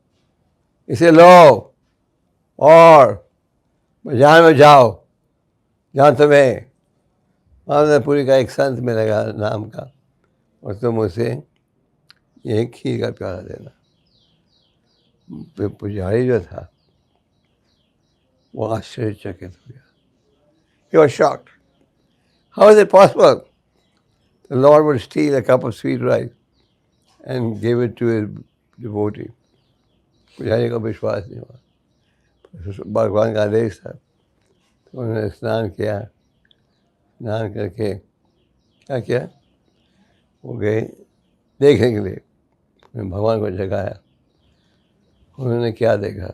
Speaker 1: इसे लो और बाजार में जाओ जहाँ तुम्हें माधवपुरी का एक संत मिलेगा नाम का, और तुम उसे ये खीर का प्याला देना। पुजारी जो था वो आश्चर्यचकित हो गया। He was shocked. How is it possible the Lord would steal a cup of sweet rice and give it to his devotee? पुजारी को विश्वास नहीं हुआ। भगवान का आदेश था तो उन्होंने स्नान किया। स्नान करके क्या किया, वो गए देखने के लिए, भगवान को जगाया। उन्होंने क्या देखा,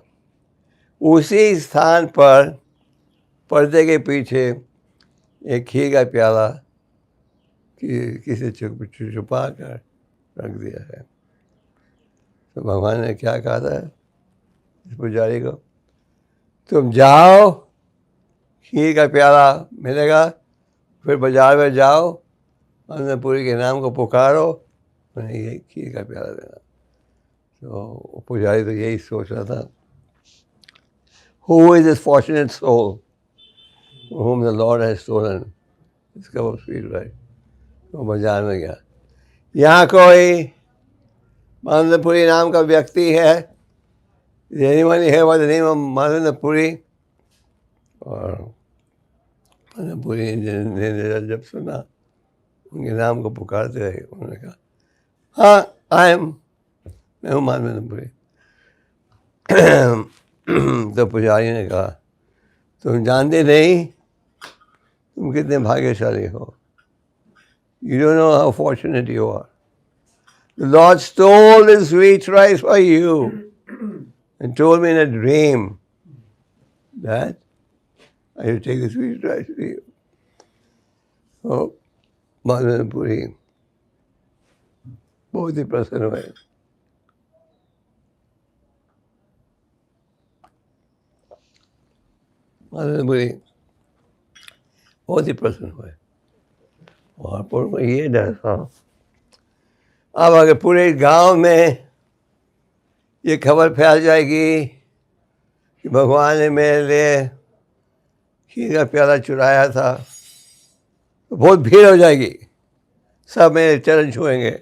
Speaker 1: उसी स्थान पर पर्दे के पीछे एक खीर का प्याला किसी छुपा कर रख दिया है। तो भगवान ने क्या कहा था इस पुजारी को, तुम जाओ खीर का प्याला मिलेगा, फिर बाजार में जाओ अन्नपूरी के नाम को पुकारो, उन्हें ये खीर का प्याला देना। तो पुजारी तो यही सोच रहा था, Who is this fortunate soul whom the Lord has stolen this cup of sweet rice? तो बाजार में गया, यहाँ कोई माधवपुरी नाम का व्यक्ति है? Is anyone here by the name of Madhavpuri? और माधवपुरी ने जब सुना उनके नाम को पुकारते रहे, उन्होंने कहा, हाँ मैं हूँ माधवपुरी। तो पुजारी ने कहा, तुम जानते नहीं तुम कितने भाग्यशाली हो। You don't know how fortunate you are. The Lord stole this sweet rice for you and told me in a dream that I should take the sweet rice for you. So, Madhavpuri बहुत ही प्रसन्न हुए। माधवपुरी बहुत ही प्रसन्न हुए और पूर्व ये डर था, अब अगर पूरे गांव में ये खबर फैल जाएगी कि भगवान ने मेरे लिए खीर का प्याला चुराया था, तो बहुत भीड़ हो जाएगी, सब मेरे चरण छुएंगे,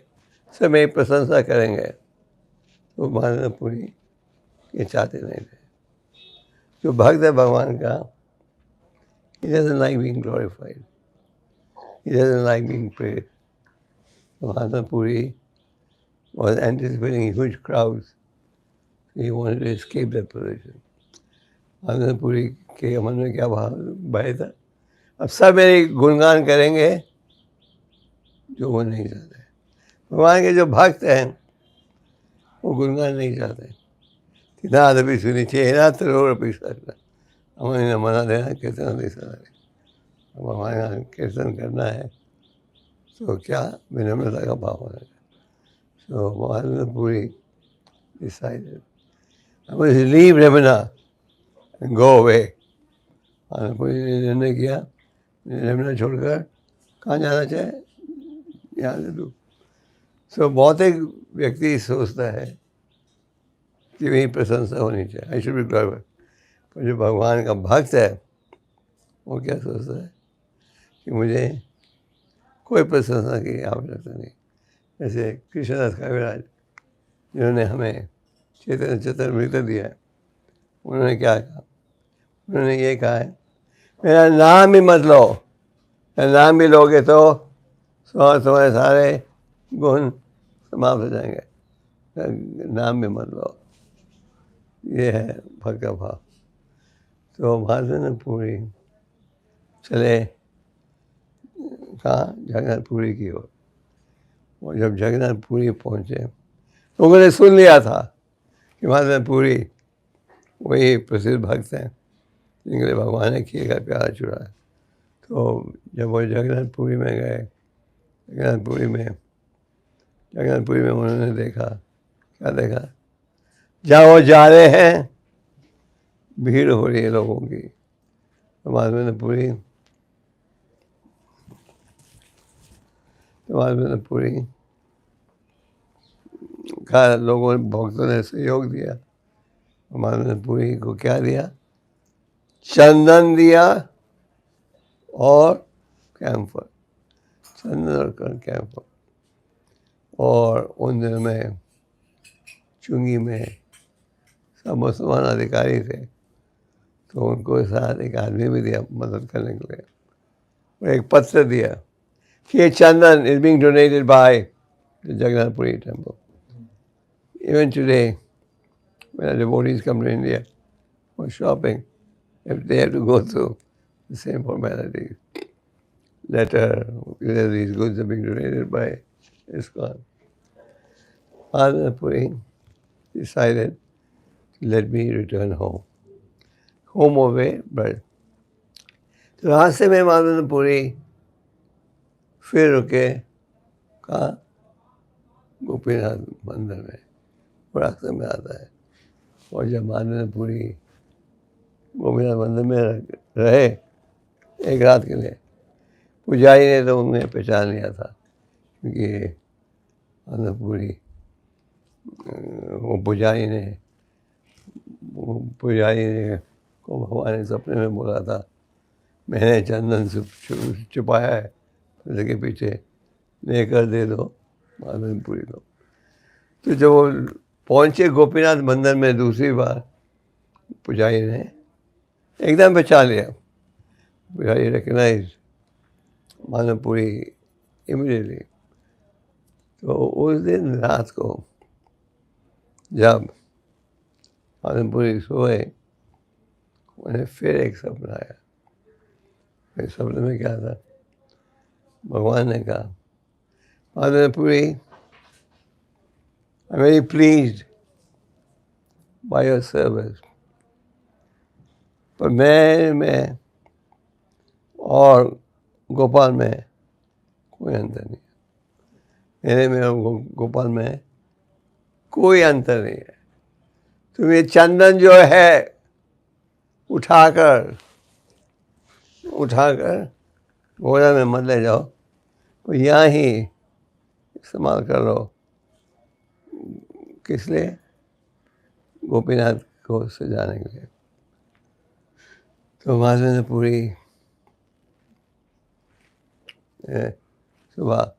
Speaker 1: सब मेरी प्रशंसा करेंगे। तो माधवपुरी ये चाहते नहीं थे। जो भक्त है भगवान का, he doesn't like being glorified, he doesn't like being praised. Mahatma was anticipating huge crowds. He wanted to escape that position. Madhavpuri के मन में क्या भय था, अब सब मेरी गुणगान करेंगे, जो वो नहीं चाहते। भगवान के जो भक्त हैं वो गुणगान नहीं चाहते। नाद भी सुनी चाहिए ना तरोड़ भी सकना, हमें मना देना कीर्तन दे सकते। अब हमारे कीर्तन करना है तो क्या विनम्रता का भाव होना चाहिए। So Mahatma decided, I must leave Ramana and go away. Mahatma ने निर्णय किया, रमना छोड़कर कहाँ जाना चाहे, यहाँ से दूर। So बहुत एक व्यक्ति सोचता है कि वही प्रशंसा होनी चाहिए, आई शुड बी ग्लोरिफाइड। पर जो भगवान का भक्त है वो क्या सोचता है कि मुझे कोई प्रशंसा की आवश्यकता नहीं। जैसे कृष्णदास कविराज जिन्होंने हमें चैतन्य चरितामृत दिया है, उन्होंने क्या कहा, उन्होंने ये कहा है, मेरा नाम भी मत लो, नाम भी लोगे तो तुम्हारे सारे गुण समाप्त हो जाएंगे, नाम भी मत लो। ये है भक्त का भाव। तो माधवपुरी चले कहाँ, जगन्नाथपुरी की ओर। और जब जगन्नाथपुरी पहुँचे तो उन्होंने सुन लिया था कि माधवपुरी वही प्रसिद्ध भक्त हैं जिनके लिए भगवान ने खीर का प्याला चुराया। तो जब वो जगन्नाथपुरी में गए, जगन्नाथपुरी में जगन्नाथपुरी में उन्होंने देखा, क्या देखा, जहाँ वो जा रहे हैं भीड़ हो रही है लोगों की। तो माधवेंद्रपुरी का लोगों भक्तों ने सहयोग दिया। माधवेंद्रपुरी को क्या दिया, चंदन दिया और कैम्फर, चंदन और कैम्फर। और उन दिनों में चुंगी में सब मुसलमान अधिकारी थे, तो उनको साथ एक आदमी भी दिया मदद करने के लिए। और एक पत्र दिया कि ये chandan is being donated by the Jagannathpuri temple. Even today when devotees come to India for shopping, if they have to go through the same formalities, letter, whether these goods are being donated by ISKCON. Madhavendra decided to let me return home. Home away, but तो रास्ते में माधवेंद्रपुरी फिर रुके, कहाँ, गोपीनाथ मंदिर में, रास्ते में आता है। और जब माधवेंद्रपुरी गोपीनाथ मंदिर में रहे एक रात के लिए, पुजारी ने तो उन्हें पहचान लिया था, क्योंकि माधवेंद्रपुरी वो पुजारी ने को भगवान ने सपने में बोला था, मैंने चंदन छुपाया है, उसके पीछे लेकर दे दो माधवेंद्रपुरी को। तो जब वो पहुँचे गोपीनाथ मंदिर में दूसरी बार, पुजारी ने एकदम पहचान लिया। पुजारी रिकग्नाइज माधवेंद्रपुरी इमीडिएटली। तो उस दिन रात को जब माधवेंद्रपुरी सोए, उन्हें फिर एक सपना आया। इस सपने में क्या था, भगवान ने कहा, Madhavendrapuri, I am very pleased by your service, पर मैं और गोपाल में कोई अंतर नहीं है। मेरे में और गोपाल में कोई अंतर नहीं है। तुम ये चंदन जो है उठाकर घोड़ा में मत ले जाओ, तो यहाँ ही इस्तेमाल कर लो। किस लिए, गोपीनाथ को सजाने के लिए। तो माधवेंद्रपुरी सुबह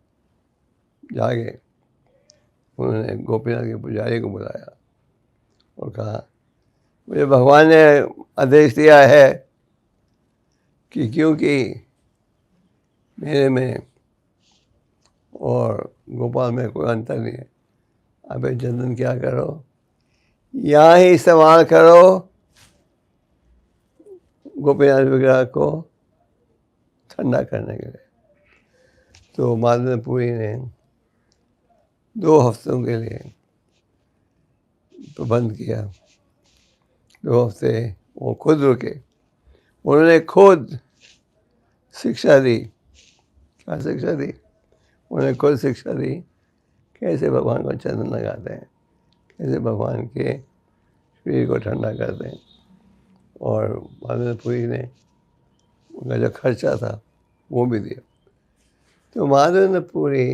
Speaker 1: जागे, उन्होंने गोपीनाथ के पुजारी को बुलाया और कहा, मुझे भगवान ने आदेश दिया है कि क्योंकि मेरे में और गोपाल में कोई अंतर नहीं है, अब चंदन क्या करो, यहाँ ही इस्तेमाल करो गोपीनाथ विग्रह को ठंडा करने के लिए। तो माधवेंद्रपुरी ने 2 हफ्तों के लिए प्रबंध किया। 2 हफ्ते वो खुद रुके, उन्होंने खुद शिक्षा दी। क्या शिक्षा दी, उन्होंने खुद शिक्षा दी कैसे भगवान को चंदन लगाते हैं, कैसे भगवान के शरीर को ठंडा करते हैं। और माधवेंद्रपुरी ने उनका जो खर्चा था वो भी दिया। तो माधवेंद्रपुरी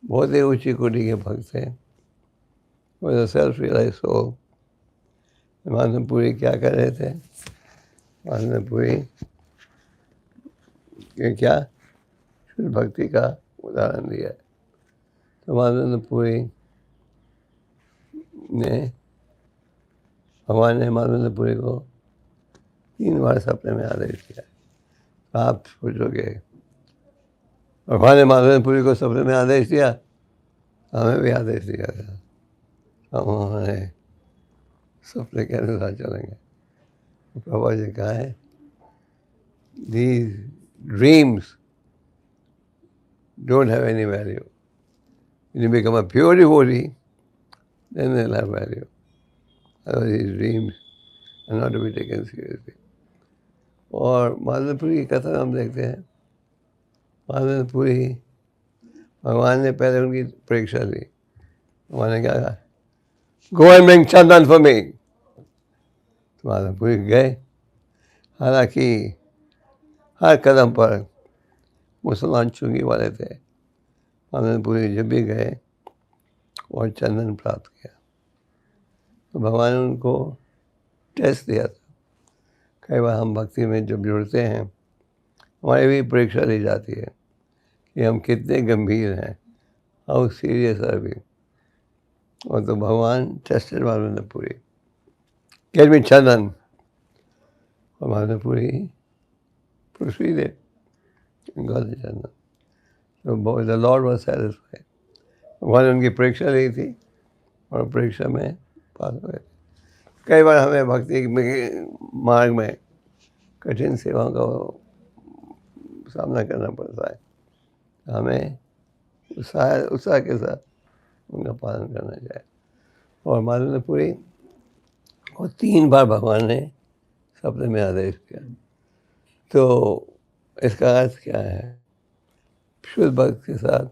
Speaker 1: बहुत ही ऊंची कोटि के भक्त थे, वो सेल्फ रियलाइज सोल। माधवेंद्रपुरी क्या कर रहे थे, माधवेंद्रपुरी के क्या शुद्ध भक्ति का उदाहरण दिया है। तो माधवेंद्रपुरी ने, भगवान ने माधवेंद्रपुरी को 3 बार सपने में आदेश दिया। आप सोचोगे भगवान ने माधवेंद्रपुरी को सपने में आदेश दिया, हमें भी आदेश दिया था, हम हमारे सपने के अनुसार चलेंगे। तो प्रभा जी कहा है, these dreams don't have any value. When you become a pure devotee, then they'll have value. Otherwise these dreams are not to be taken seriously. और माधवेंद्रपुरी की कथा हम देखते हैं। माधवेंद्रपुरी भगवान ने पहले उनकी परीक्षा ली। भगवान ने क्या कहा, go and bring Chandan for me. तो माधवपुरी गए। हालांकि हर कदम पर मुसलमान चुंगी वाले थे। माधवपुरी जब भी गए और चंदन प्राप्त किया, तो भगवान ने उनको टेस्ट दिया था। कई बार हम भक्ति में जब जुड़ते हैं, हमारी भी परीक्षा ली जाती है कि हम कितने गंभीर हैं, हाउ सीरियस आर वी। और तो भगवान टेस्टेड माधवपुरी, गेट मी चंदन। और माधवपुरी प्रोसीडेड गॉट द चंदन। तो द लॉर्ड वाज सैटिस्फाइड। भगवान ने उनकी परीक्षा ली थी और परीक्षा में पास हो गए। कई बार हमें भक्ति मार्ग में कठिन सेवाओं का सामना करना पड़ता है। हमें उत्साह के साथ उनका पालन करना चाहिए। और माधवपुरी और 3 बार भगवान ने सपने में आदेश किया। तो इसका अर्थ क्या है? शुद्ध भक्त के साथ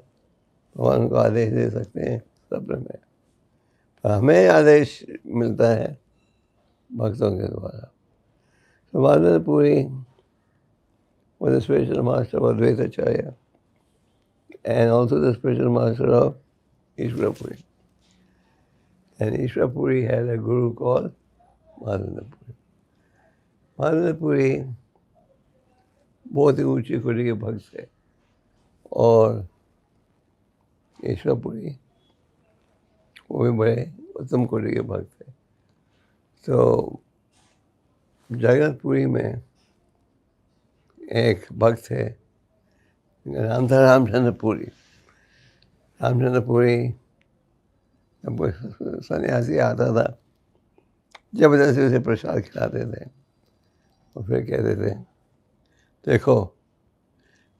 Speaker 1: भगवान को आदेश दे सकते हैं सपने में। हमें आदेश मिलता है भक्तों के द्वारा। तो Madhavpuri was the spiritual master of Advaita Acharya and also the spiritual master of Ishwarapuri. And Ishwarapuri had a guru called Madhavendra. Madhavpuri बहुत ही ऊंची कोटि के भक्त थे और ईश्वरपुरी वो भी बड़े उत्तम कोटि के भक्त थे। तो जगन्नाथपुरी में एक भक्त थे, नाम था रामचंद्रपुरी। रामचंद्रपुरी सन्यासी आता था, जबरदस्ती उसे प्रसाद खिलाते थे और फिर कहते थे, देखो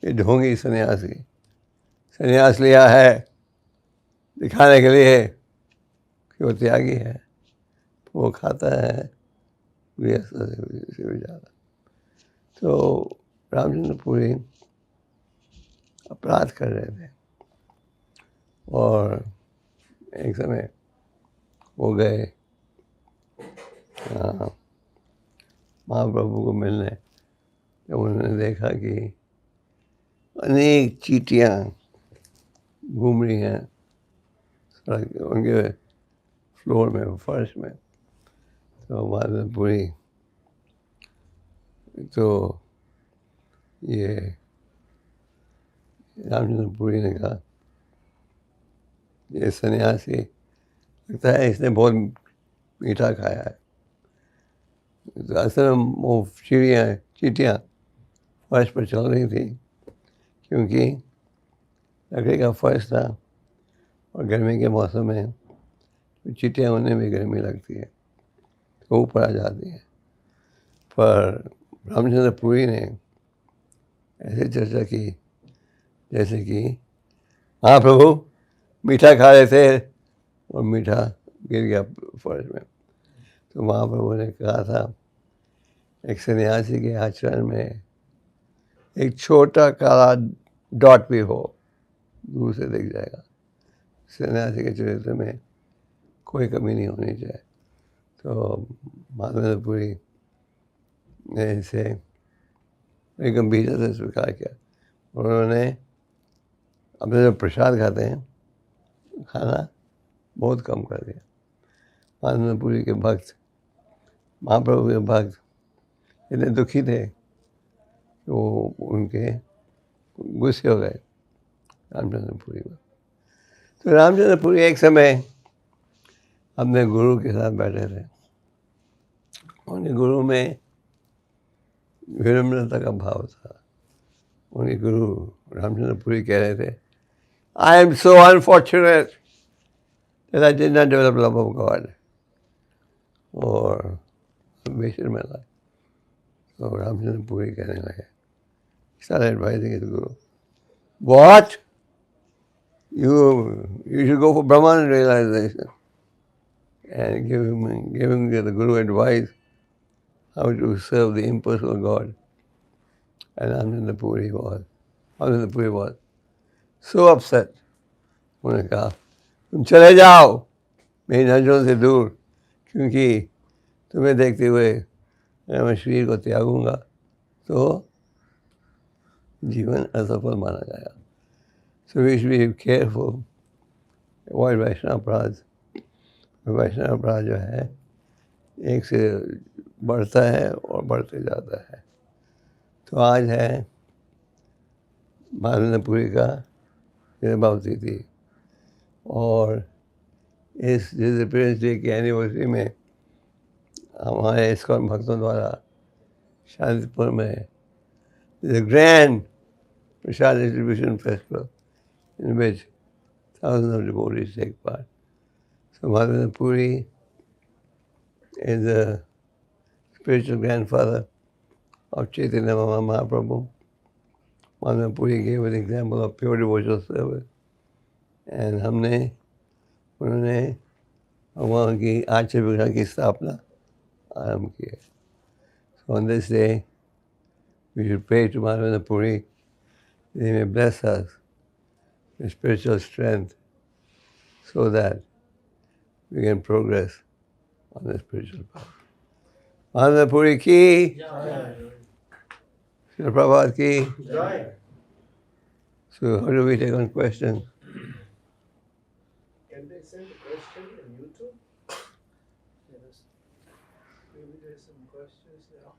Speaker 1: ये ढोंगी सन्यास लिया है दिखाने के लिए कि वो त्यागी है, वो खाता है गृहस्थ से भी ज़्यादा। तो रामचंद्रपुरी अपराध कर रहे थे और एक समय वो गए महाप्रभु को मिलने। जब उन्होंने देखा कि अनेक चींटियाँ घूम रही हैं सड़क उनके फ्लोर में, फर्श में, तो माधवपुरी तो ये रामचंद्रपुरी ने कहा, ये सन्यासी लगता है इसने बहुत मीठा खाया है। तो असल में वो चींटियाँ फर्श पर चल रही थी, क्योंकि लकड़ी का फर्श था और गर्मी के मौसम में चींटियाँ उन्हें भी गर्मी लगती है तो ऊपर आ जाती है। पर रामचंद्रपुरी ने ऐसे चर्चा की जैसे कि हाँ प्रभु मीठा खा रहे थे और मीठा गिर गया फर्श में। तो महाप्रभु ने कहा था, एक सन्यासी के आचरण में एक छोटा काला डॉट भी हो दूर से दिख जाएगा। सन्यासी के चरित्र में कोई कमी नहीं होनी चाहिए। तो माधवपुरी ने इसे बड़ी गंभीरता से स्वीकार किया। उन्होंने अपने जो प्रसाद खाते हैं खाना बहुत कम कर दिया। माधवपुरी के भक्त, महाप्रभु के भक्त इतने दुखी थे कि वो उनके गुस्से हो गए रामचंद्रपुरी में। तो रामचंद्रपुरी एक समय अपने गुरु के साथ बैठे थे। उनके गुरु में विनम्रता का भाव था। उनके गुरु रामचंद्रपुरी कह रहे थे, I am so unfortunate that I did not develop love of God or ambition in my life. So Ramchandra कहने लगे, started advising his guru, what? You should go for Brahman realization. And giving the guru advice how to serve the impersonal God. And Ramchandra Puri was so upset. उन्होंने कहा तुम चले जाओ मेरी नजरों से दूर, क्योंकि तुम्हें देखते हुए मैं शरीर को त्यागूंगा तो जीवन असफल माना जाएगा. So we should be careful, avoid वैष्णव अपराध. वैष्णव अपराध जो है एक से बढ़ता है और बढ़ते जाता है. तो आज है माधवपुरी का जन्मतिथि थी और इस डिसअपीयरेंस डे की एनिवर्सरी में हमारे इस्कॉन भक्तों द्वारा शांतिपुर में the grand Prasad distribution festival in which thousands of devotees take part. So Madhavendra Puri is the spiritual grandfather of Chaitanya Mahaprabhu. Madhavendra Puri gave an example of pure devotional service. And उन्होंने भगवान की आचार्य विग्रह की स्थापना आरंभ की है. So on this day, we should pray to Madhavendra Puri that he may bless us with spiritual strength so that we can progress on the spiritual path. Madhavendra Puri ki, Srila Prabhupada ki.
Speaker 2: Jai.
Speaker 1: So how do we take on questions?
Speaker 2: Can they send a question on YouTube? Yes. Maybe there's some questions now.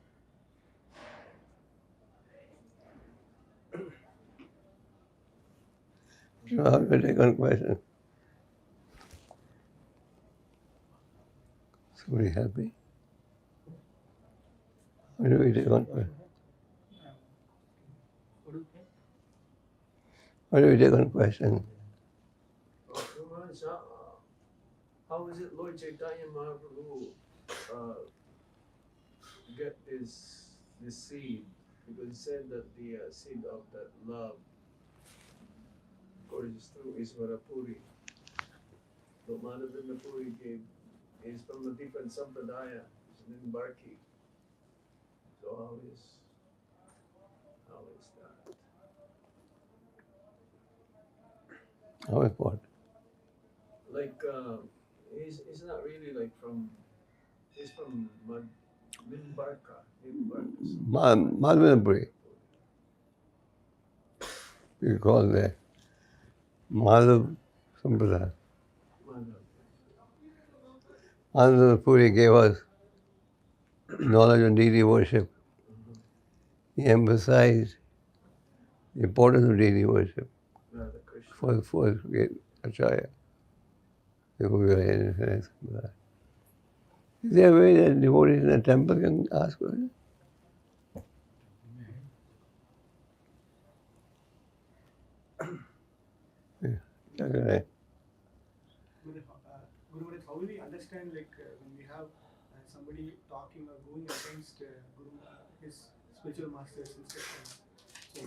Speaker 1: So how do we take on questions? Somebody help me? How do we take on questions? How do we take on questions?
Speaker 2: How is it Lord Chaitanya Mahaprabhu get this seed? Because he said that the seed of that love, of course, is through Iswara Puri. But Madhavendra Puri is from a different sampradaya, it's an Barki. So how is that?
Speaker 1: How is what?
Speaker 2: Like he's not really like he's from Nimbarka.
Speaker 1: Madhavendra Puri. We call the Madhav Sampradaya. Madhavendra Puri gave us knowledge on deity worship. He emphasized the importance of deity worship for his great Acharya. Is there a way that devotees in a temple can ask questions? क्या कर रहे हैं?
Speaker 3: Guru, how will we understand when we have somebody talking or going against Guru, his spiritual master's instructions? So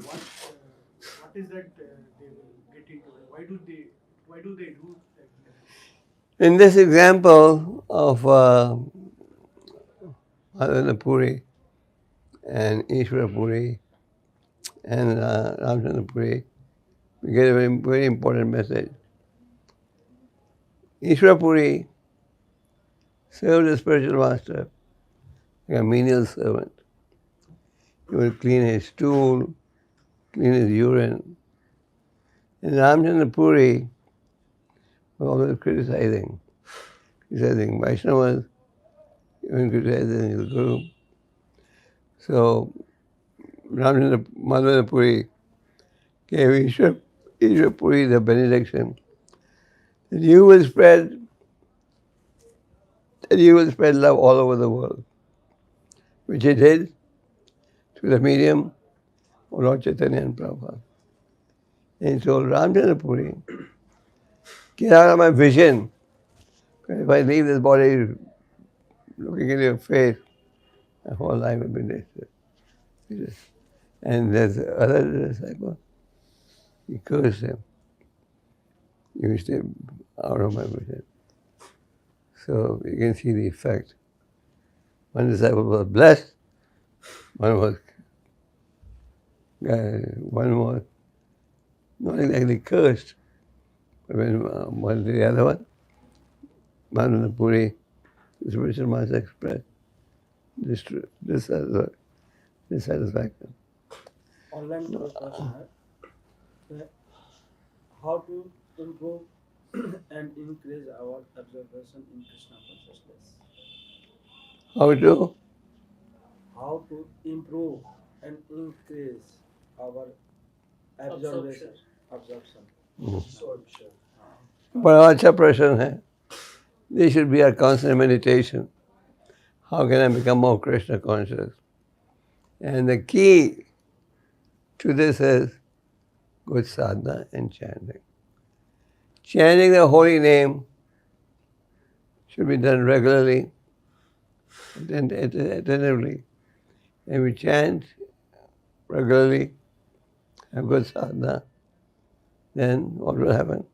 Speaker 3: what is that they will get into? Why do they do that?
Speaker 1: In this example of Madhavendra Puri and Ishwara Puri and Ramchandra Puri, we get a very, very important message. Ishwara Puri served the spiritual master like a menial servant. He would clean his stool, clean his urine. And Ramchandra Puri was always criticizing Vaishnavas, even criticizing his guru. So Madhavendra Puri gave Ishwara Puri the benediction that you will spread love all over the world, which he did through the medium of Lord Chaitanya and Prabhupada. And he told Ramchandra Puri, get out of my vision. If I leave this body looking at your face, my whole life will be wasted. And there's other disciple, he cursed him. You stay out of my vision. So you can see the effect. One disciple was blessed, one was not exactly cursed, but when the other one, Madhavendra Puri, the spiritual master expressed dissatisfaction.
Speaker 4: Online पर प्रश्न है कि how to improve and increase our observation in Krishna consciousness.
Speaker 1: How to?
Speaker 4: How to improve and increase our observation. Absorption.
Speaker 2: Absorption.
Speaker 1: बड़ा अच्छा प्रश्न है. This should be our constant meditation. How can I become more Krishna conscious? And the key to this is good sadhana and chanting. Chanting the holy name should be done regularly, attentively. And we chant regularly, have good sadhana, then what will happen?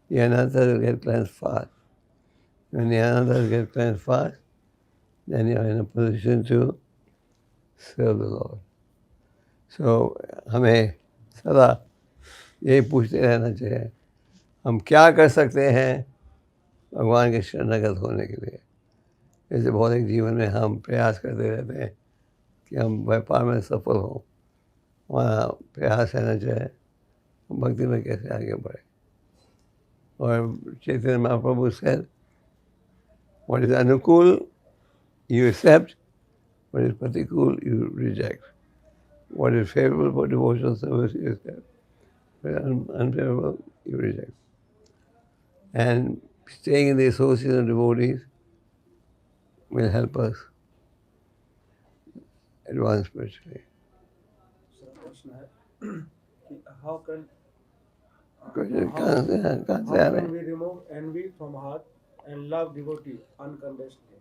Speaker 1: The anantas will get cleansed fast. When the anantas get cleansed fast, then you are in a position to serve the Lord. So हमें सदा यही पूछते रहना चाहिए, हम क्या कर सकते हैं भगवान के शरणागत होने के लिए. जैसे भौतिक जीवन में हम प्रयास करते रहते हैं कि हम व्यापार में सफल हों, हमारा प्रयास रहना चाहिए हम भक्ति में कैसे आगे बढ़े. और Chaitanya Mahaprabhu said, what is अनुकूल you accept, what is pratikul you reject. What is favorable for devotional service you accept, what is unfavorable you reject. And staying in the association of devotees will help us advance spiritually.
Speaker 4: दूसरा प्रश्न है कि how can
Speaker 1: कहाँ से आ रहे हैं?
Speaker 4: we remove envy from heart and love devotee unconditionally.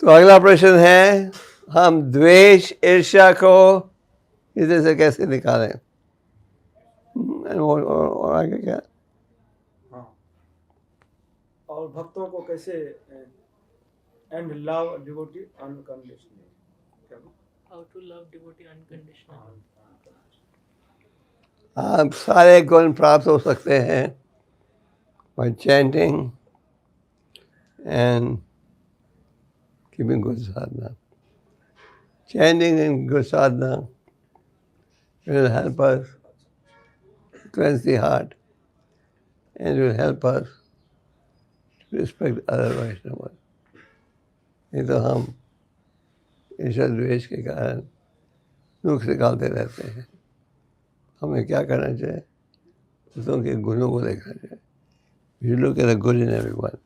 Speaker 1: तो अगला प्रश्न है, हम द्वेष ईर्ष्या को इधर से कैसे निकालें? और आगे क्या?
Speaker 4: हाँ और भक्तों को कैसे and love devotee unconditionally. क्या बोला?
Speaker 5: How to love devotee unconditionally.
Speaker 1: आप सारे गुण प्राप्त हो सकते हैं by chanting and keeping good sadhana. Chanting and good sadhana will help us cleanse the heart and will help us to respect other Vaishnavas. नहीं तो हम ईर्ष्या द्वेष के कारण नुक्स निकालते रहते हैं. हमें क्या करना चाहिए? भक्तों के गुणों को देखना चाहिए. You look at the good in everyone.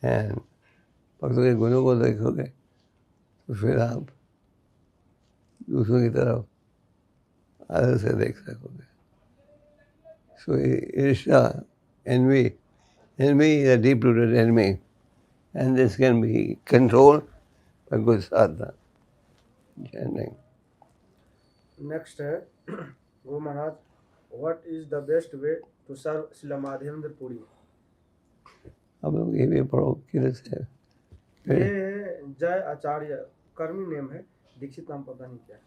Speaker 1: And भक्तों के गुणों को देखोगे तो फिर आप दूसरों की तरफ आदर से देख सकोगे. So ईर्ष्या, envy is a deep-rooted enemy, and this can be controlled by good sadhana, chanting.
Speaker 4: Next है Guru Maharaj, what is the best way to serve Srila Madhavendra Puri?
Speaker 1: अब लोग ये भी पढ़ो किधर से.
Speaker 4: ये जय आचार्य कर्मी नेम है, दीक्षित नाम पता नहीं क्या है,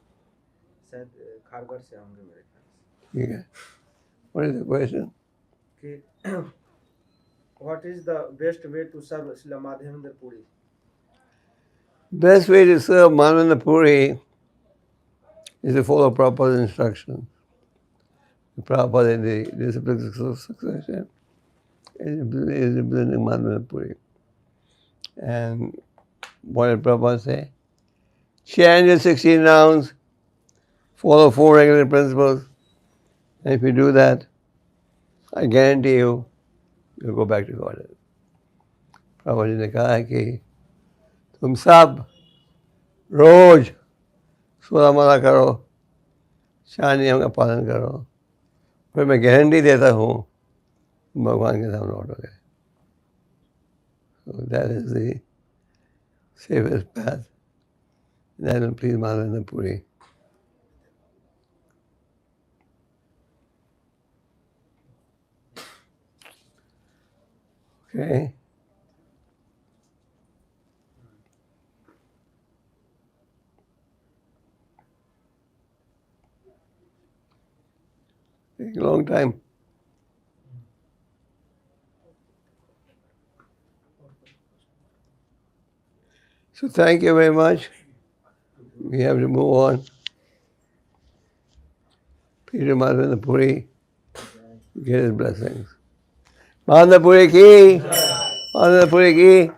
Speaker 4: शायद खारघर से होंगे मेरे ख्याल से.
Speaker 1: ठीक है. What is the question?
Speaker 4: कि what is the best way to serve Srila Madhavendra Puri?
Speaker 1: Best way to serve Madhavendra Puri is to follow Prabhupada's instructions. Prabhupada in the disciplines of succession is implementing Madhavendra Puri. And what did Prabhupada say? Chant your 16 rounds, follow 4 regular principles, and if you do that, I guarantee you, you'll go back to Godhead. Prabhupada जी ने कहा है कि तुम सब रोज 16 माला करो, 4 नियम का पालन करो, फिर मैं गारंटी देता हूँ भगवान के सामने लौटोगे. So that is the safest path. That will please Madhavendra Puri. Okay. Take a long time. So thank you very much. We have to move on. Peter Madhavendra get his blessings. Madhavendra Puri ki. Madhavendra Puri ki.